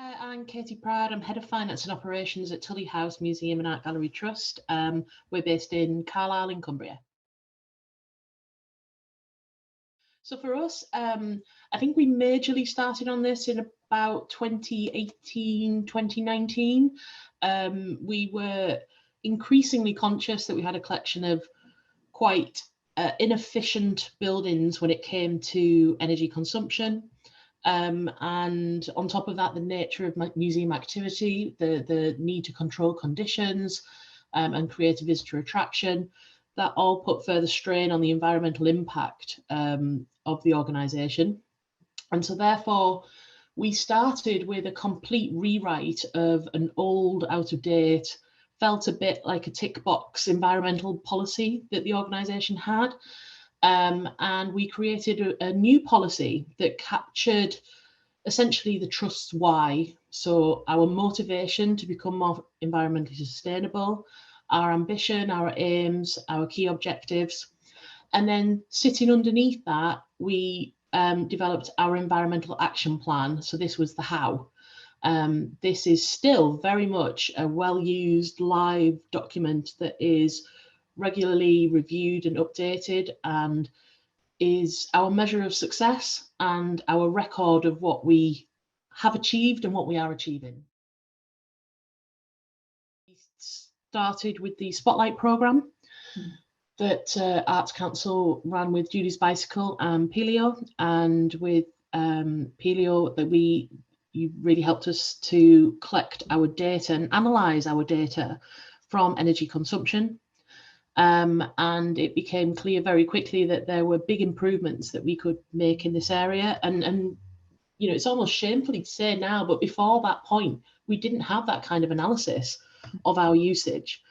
I'm Katie Pride. I'm Head of Finance and Operations at Tullie House Museum and Art Gallery Trust. We're based in Carlisle in Cumbria. So for us, I think we majorly started on this in about 2018, 2019. We were increasingly conscious that we had a collection of quite inefficient buildings when it came to energy consumption. And on top of that, the nature of museum activity, the need to control conditions and create a visitor attraction, that all put further strain on the environmental impact of the organisation. And so therefore, we started with a complete rewrite of an old, out of date, felt a bit like a tick box environmental policy that the organisation had. And we created a new policy that captured essentially the trust's why. So our motivation to become more environmentally sustainable, our ambition, our aims, our key objectives. And then sitting underneath that, we developed our environmental action plan. So this was the how. This is still very much a well-used live document that is regularly reviewed and updated, and is our measure of success and our record of what we have achieved and what we are achieving. We started with the Spotlight programme that Arts Council ran with Julie's Bicycle and Pelio, and with Pelio that you really helped us to collect our data and analyse our data from energy consumption. And it became clear very quickly that there were big improvements that we could make in this area. And you know, it's almost shamefully to say now, but before that point, we didn't have that kind of analysis of our usage.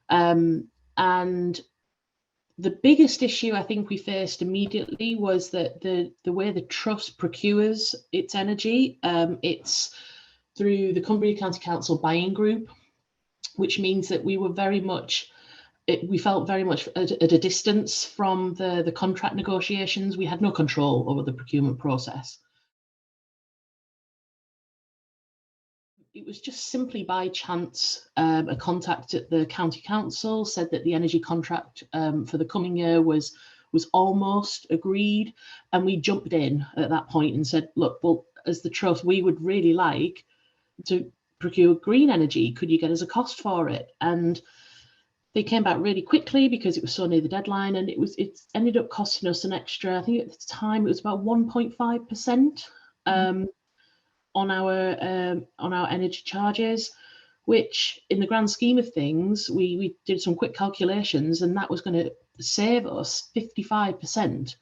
And the biggest issue I think we faced immediately was that the way the trust procures its energy, it's through the Cumbria County Council buying group, which means that we were very much we felt very much at a distance from the contract negotiations. We had no control over the procurement process. It was just simply by chance. A contact at the county council said that the energy contract for the coming year was almost agreed, and we jumped in at that point and said, look, well, as the trust, we would really like to procure green energy. Could you get us a cost for it? And they came back really quickly because it was so near the deadline, and it ended up costing us an extra, I think at the time it was about 1.5% on our energy charges, which in the grand scheme of things, we did some quick calculations, and that was going to save us 55%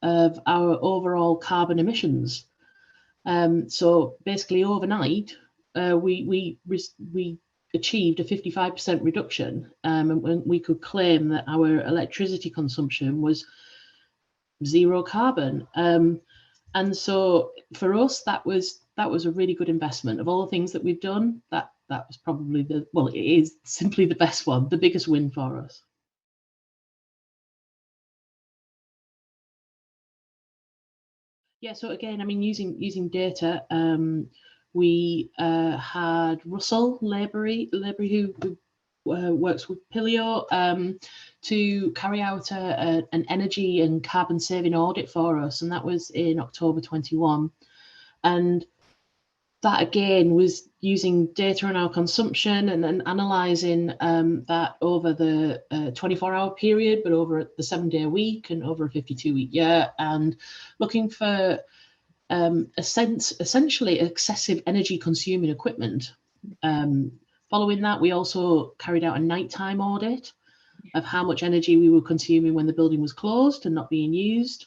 of our overall carbon emissions. So basically overnight, we achieved a 55% reduction, and when we could claim that our electricity consumption was zero carbon. And so for us, that was a really good investment. Of all the things that we've done, that was probably it is simply the best one, the biggest win for us. Yeah, so again, I mean, using data, we had Russell Laborie who works with Pelio to carry out an energy and carbon saving audit for us, and that was in October 21. And that again was using data on our consumption and then analysing that over the 24-hour period, but over the 7-day week and over a 52-week year, and looking for essentially excessive energy consuming equipment. Following that, we also carried out a nighttime audit of how much energy we were consuming when the building was closed and not being used.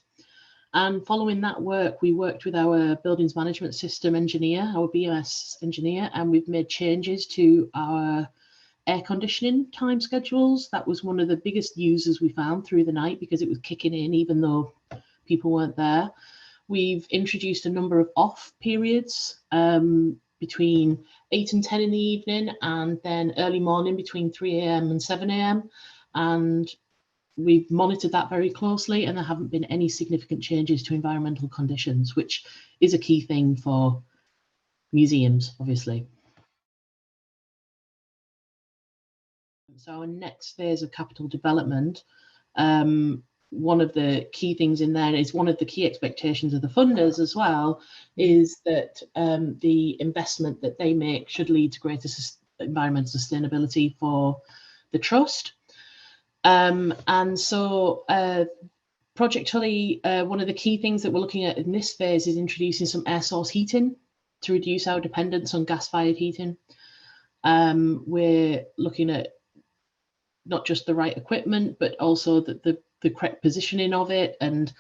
And following that work, we worked with our buildings management system engineer, our BMS engineer, and we've made changes to our air conditioning time schedules. That was one of the biggest users we found through the night because it was kicking in even though people weren't there. We've introduced a number of off periods between 8 and 10 in the evening, and then early morning between 3 a.m. and 7 a.m. And we've monitored that very closely, and there haven't been any significant changes to environmental conditions, which is a key thing for museums, obviously. So our next phase of capital development, one of the key things in there is one of the key expectations of the funders as well, is that the investment that they make should lead to greater environmental sustainability for the trust. And so Project Tullie, one of the key things that we're looking at in this phase is introducing some air source heating to reduce our dependence on gas-fired heating. We're looking at not just the right equipment, but also the correct positioning of it, and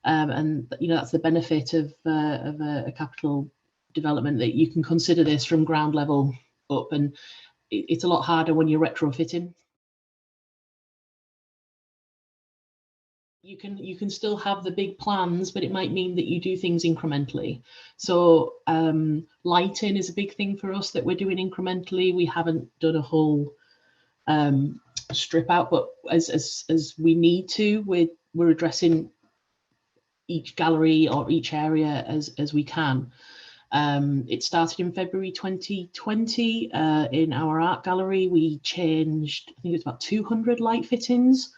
you know, that's the benefit of a capital development, that you can consider this from ground level up, and it's a lot harder when you're retrofitting. You can still have the big plans, but it might mean that you do things incrementally. So lighting is a big thing for us that we're doing incrementally. We haven't done a whole strip out, but as we need to, we're addressing each gallery or each area as we can. It started in February 2020 in our art gallery. We changed, I think it's about 200 light fittings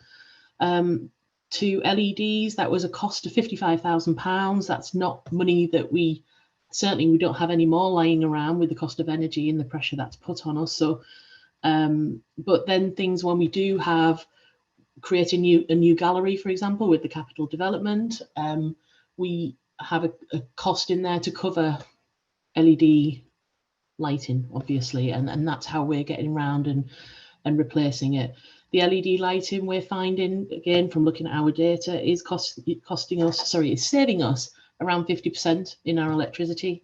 to LEDs. That was a cost of £55,000. That's not money that we don't have any more lying around with the cost of energy and the pressure that's put on us. So but then things when we do have creating a new gallery, for example, with the capital development, we have a cost in there to cover LED lighting, obviously, and that's how we're getting around and replacing it. The LED lighting, we're finding, again, from looking at our data, is saving us around 50% in our electricity.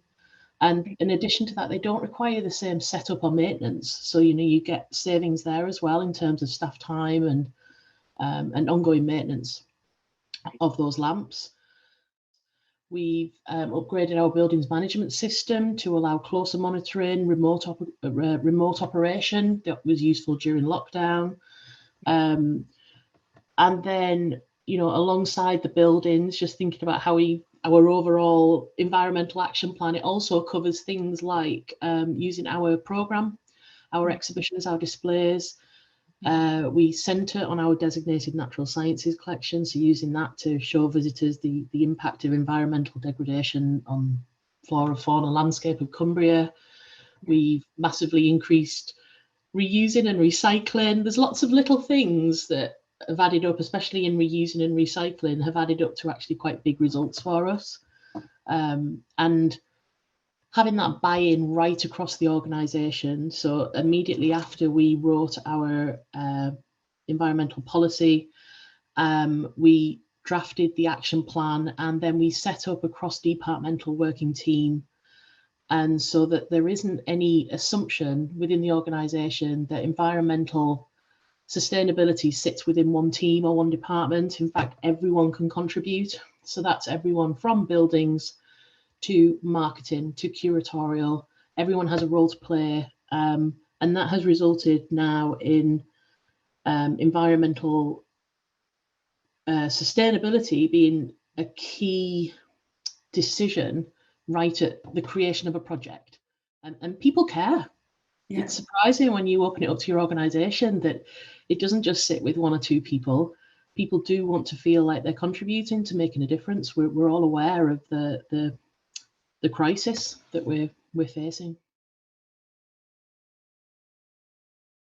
And in addition to that, they don't require the same setup or maintenance. So, you know, you get savings there as well in terms of staff time and ongoing maintenance of those lamps. We've upgraded our buildings management system to allow closer monitoring, remote operation. That was useful during lockdown. And then, you know, alongside the buildings, just thinking about how our overall environmental action plan, it also covers things like using our programme, our exhibitions, our displays. We centre on our designated natural sciences collection, so using that to show visitors the impact of environmental degradation on flora, fauna, landscape of Cumbria. We've massively increased reusing and recycling. There's lots of little things that have added up, especially in reusing and recycling, have added up to actually quite big results for us. And having that buy-in right across the organisation. So immediately after we wrote our environmental policy, we drafted the action plan, and then we set up a cross-departmental working team. And so that there isn't any assumption within the organisation that environmental sustainability sits within one team or one department. In fact, everyone can contribute. So that's everyone from buildings to marketing to curatorial. Everyone has a role to play, and that has resulted now in environmental sustainability being a key decision right at the creation of a project, and people care. Yeah. It's surprising when you open it up to your organisation that it doesn't just sit with one or two people. People do want to feel like they're contributing to making a difference. We're all aware of the crisis that we're facing.